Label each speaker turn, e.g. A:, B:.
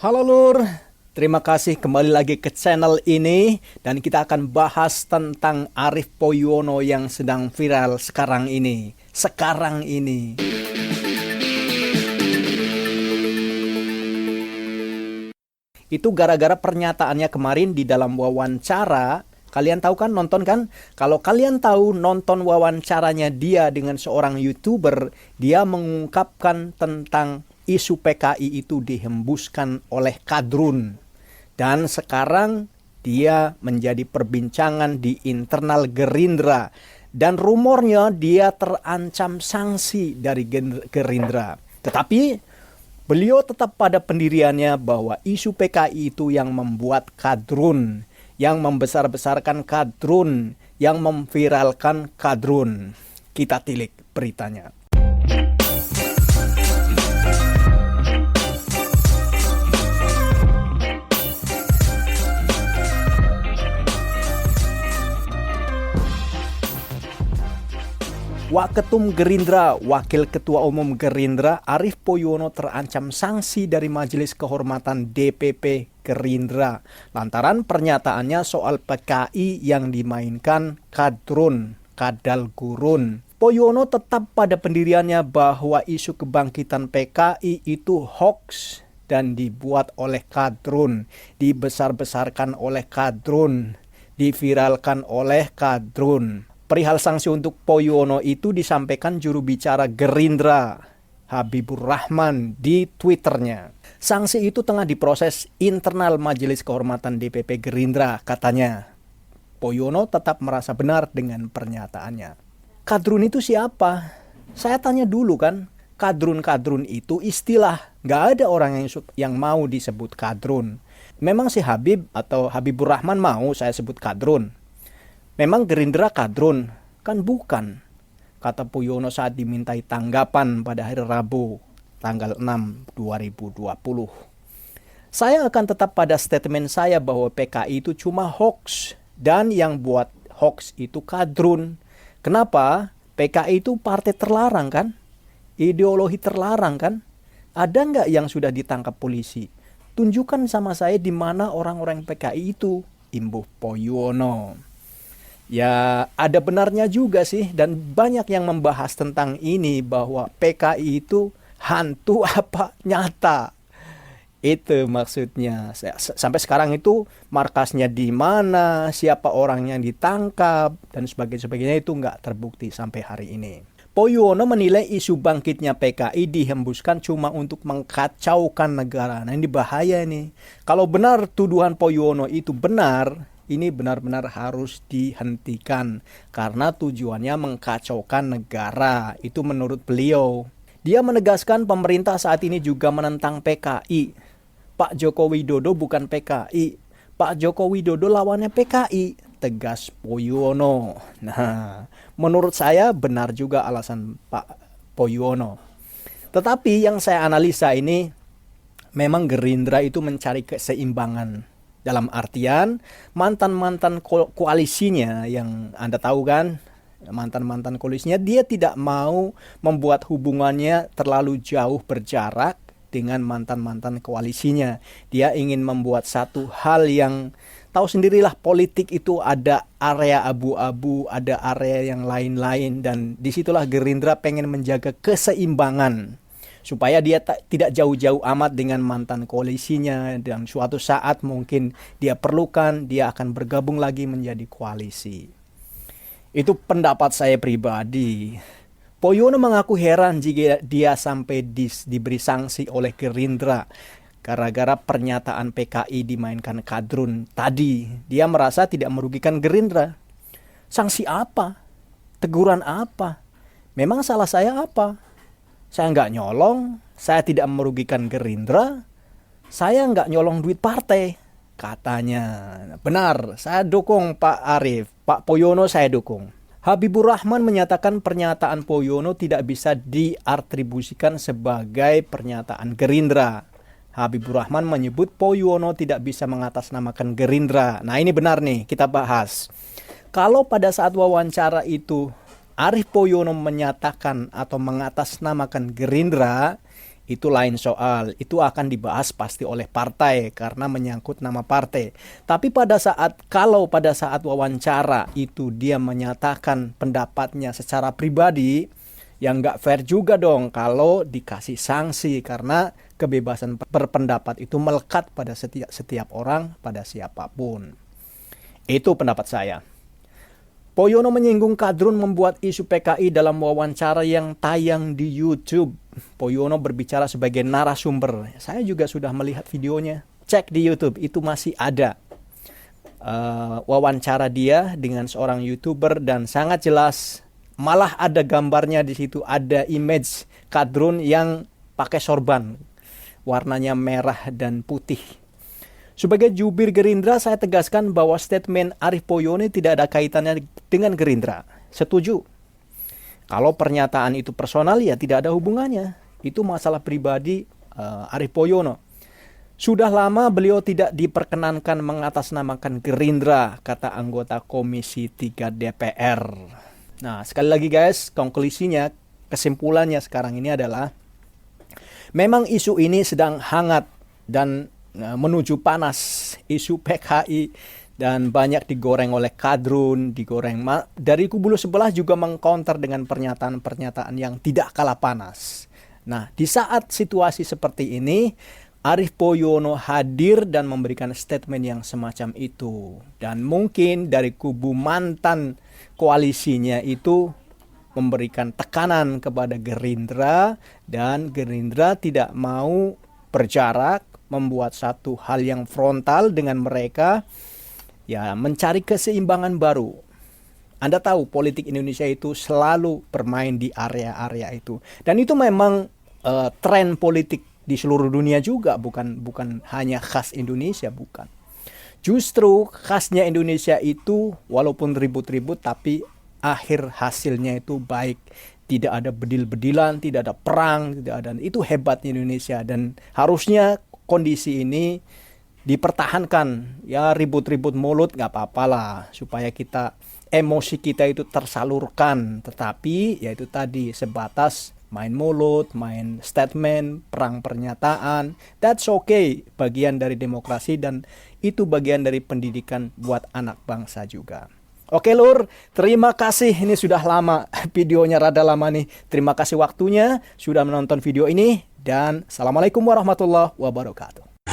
A: Halo Lur, terima kasih kembali lagi ke channel ini dan kita akan bahas tentang Arief Poyono yang sedang viral sekarang ini. Itu gara-gara pernyataannya kemarin di dalam wawancara. Kalian tahu kan, nonton kan? Kalau kalian tahu nonton wawancaranya dia dengan seorang YouTuber, dia mengungkapkan tentang isu PKI itu dihembuskan oleh kadrun. Dan sekarang dia menjadi perbincangan di internal Gerindra. Dan rumornya dia terancam sanksi dari Gerindra. Tetapi beliau tetap pada pendiriannya bahwa isu PKI itu yang membuat kadrun, yang membesar-besarkan kadrun, yang memviralkan kadrun. Kita tilik beritanya. Waketum Gerindra, Wakil Ketua Umum Gerindra Arief Poyono terancam sanksi dari Majelis Kehormatan DPP Gerindra lantaran pernyataannya soal PKI yang dimainkan kadrun, kadal gurun. Poyono tetap pada pendiriannya bahwa isu kebangkitan PKI itu hoax dan dibuat oleh kadrun, dibesar-besarkan oleh kadrun, diviralkan oleh kadrun. Perihal sanksi untuk Poyono itu disampaikan juru bicara Gerindra, Habibur Rahman, di Twitternya. Sanksi itu tengah diproses internal Majelis Kehormatan DPP Gerindra, katanya. Poyono tetap merasa benar dengan pernyataannya. Kadrun itu siapa? Saya tanya dulu kan, kadrun-kadrun itu istilah. Gak ada orang yang mau disebut kadrun. Memang si Habib atau Habibur Rahman mau saya sebut kadrun. Memang Gerindra kadrun? Kan bukan, kata Poyono saat dimintai tanggapan pada hari Rabu, tanggal 6, 2020. Saya akan tetap pada statement saya bahwa PKI itu cuma hoax, dan yang buat hoax itu kadrun. Kenapa? PKI itu partai terlarang kan? Ideologi terlarang kan? Ada nggak yang sudah ditangkap polisi? Tunjukkan sama saya di mana orang-orang PKI itu, imbuh Poyono. Ya, ada benarnya juga sih, dan banyak yang membahas tentang ini bahwa PKI itu hantu apa nyata. Itu maksudnya. Sampai sekarang itu markasnya di mana, siapa orang yang ditangkap, dan sebagainya itu nggak terbukti sampai hari ini. Poyono menilai isu bangkitnya PKI dihembuskan cuma untuk mengkacaukan negara. Nah, ini bahaya nih. Kalau benar tuduhan Poyono itu benar, ini benar-benar harus dihentikan karena tujuannya mengkacaukan negara. Itu menurut beliau. Dia menegaskan pemerintah saat ini juga menentang PKI. Pak Joko Widodo bukan PKI. Pak Joko Widodo lawannya PKI, tegas Poyono. Nah, menurut saya benar juga alasan Pak Poyono. Tetapi yang saya analisa ini memang Gerindra itu mencari keseimbangan. Dalam artian mantan-mantan koalisinya yang Anda tahu kan, mantan-mantan koalisinya, dia tidak mau membuat hubungannya terlalu jauh berjarak dengan mantan-mantan koalisinya. Dia ingin membuat satu hal yang tahu sendirilah, politik itu ada area abu-abu, ada area yang lain-lain, dan disitulah Gerindra pengen menjaga keseimbangan supaya dia tidak jauh-jauh amat dengan mantan koalisinya, dan suatu saat mungkin dia perlukan, dia akan bergabung lagi menjadi koalisi. Itu pendapat saya pribadi. Poyono mengaku heran jika dia sampai diberi sanksi oleh Gerindra gara-gara pernyataan PKI dimainkan kadrun tadi. Dia merasa tidak merugikan Gerindra. Sanksi apa? Teguran apa? Memang salah saya apa? Saya nggak nyolong, saya tidak merugikan Gerindra, saya nggak nyolong duit partai, katanya. Benar, saya dukung Pak Arief, Pak Poyono saya dukung. Habibur Rahman menyatakan pernyataan Poyono tidak bisa diatribusikan sebagai pernyataan Gerindra. Habibur Rahman menyebut Poyono tidak bisa mengatasnamakan Gerindra. Nah, ini benar nih, kita bahas. Kalau pada saat wawancara itu Arief Poyono menyatakan atau mengatasnamakan Gerindra, itu lain soal. Itu akan dibahas pasti oleh partai karena menyangkut nama partai. Tapi kalau pada saat wawancara itu dia menyatakan pendapatnya secara pribadi, yang nggak fair juga dong kalau dikasih sanksi, karena kebebasan berpendapat itu melekat pada setiap orang, pada siapapun. Itu pendapat saya. Poyono menyinggung Kadrun membuat isu PKI dalam wawancara yang tayang di YouTube. Poyono berbicara sebagai narasumber. Saya juga sudah melihat videonya. Cek di YouTube, itu masih ada. Wawancara dia dengan seorang YouTuber dan sangat jelas. Malah ada gambarnya di situ, ada image Kadrun yang pakai sorban. Warnanya merah dan putih. Sebagai jubir Gerindra, saya tegaskan bahwa statement Arief Poyono tidak ada kaitannya dengan Gerindra. Setuju. Kalau pernyataan itu personal, ya tidak ada hubungannya. Itu masalah pribadi Arief Poyono. Sudah lama beliau tidak diperkenankan mengatasnamakan Gerindra, kata anggota Komisi 3 DPR. Nah, sekali lagi guys, konklusinya, kesimpulannya sekarang ini adalah memang isu ini sedang hangat dan menuju panas, isu PKI, dan banyak digoreng oleh Kadrun, digoreng dari kubu sebelah juga mengcounter dengan pernyataan-pernyataan yang tidak kalah panas. Nah, di saat situasi seperti ini, Arief Poyono hadir dan memberikan statement yang semacam itu. Dan mungkin dari kubu mantan koalisinya itu memberikan tekanan kepada Gerindra, dan Gerindra tidak mau berjarak, membuat satu hal yang frontal dengan mereka, ya mencari keseimbangan baru. Anda tahu politik Indonesia itu selalu bermain di area-area itu, dan itu memang tren politik di seluruh dunia juga, bukan hanya khas Indonesia, bukan. Justru khasnya Indonesia itu walaupun ribut-ribut tapi akhir hasilnya itu baik. Tidak ada bedil-bedilan, tidak ada perang, tidak ada. Itu hebatnya Indonesia, dan harusnya kondisi ini dipertahankan. Ya ribut-ribut mulut nggak apa-apa lah, supaya emosi kita itu tersalurkan. Tetapi ya itu tadi, sebatas main mulut, main statement, perang pernyataan. That's okay, bagian dari demokrasi, dan itu bagian dari pendidikan buat anak bangsa juga. Oke Lur, terima kasih. Ini sudah lama, videonya rada lama nih. Terima kasih waktunya sudah menonton video ini, dan Assalamualaikum warahmatullahi wabarakatuh.